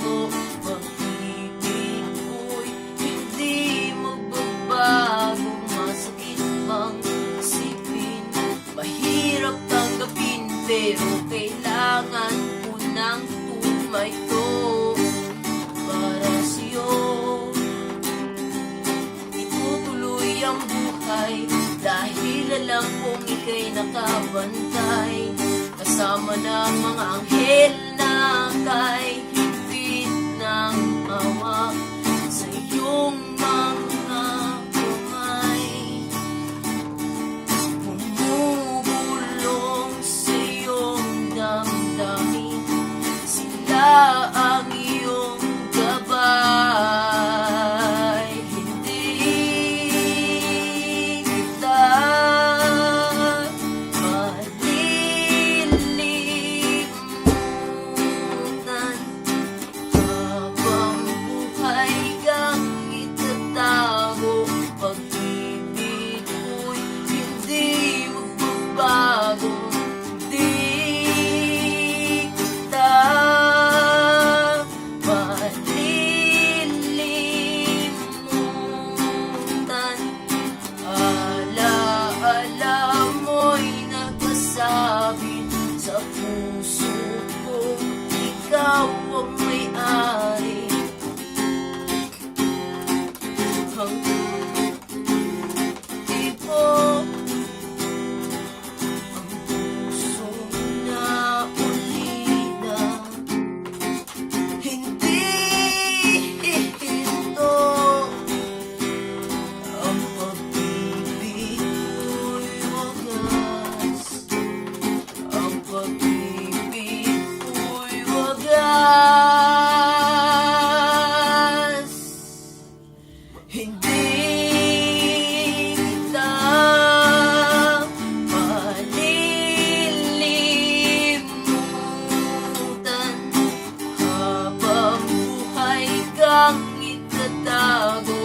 magbabago. Pag-ibig ko'y hindi magbabago. Masakit mang isipin, mahirap tanggapin, pero kailangan ko ng tumayo para sa'yo. Itutuloy ang buhay dahil alam kong ika'y nakabantay, kasama ng mga anghel na kay higpit ng hawak sa iyong mga kamay. Bumubulong sa iyong damdamin, sila ang iyong gabay. Hindi kita malilimutan, habang buhay kang itatago. Pag-ibig ko'y hindi magbabago. Hindi kita malilimutan. Ala-ala mo'y nagsasabi sa puso ko, ikaw ang may-ari. Hanggang tipo ang puso na uli na hindi ito. Ang pag-ibig ko'y wagas, ang pag-ibig ko'y wagas. Hindi kita malilimutan, habang buhay kang itatago.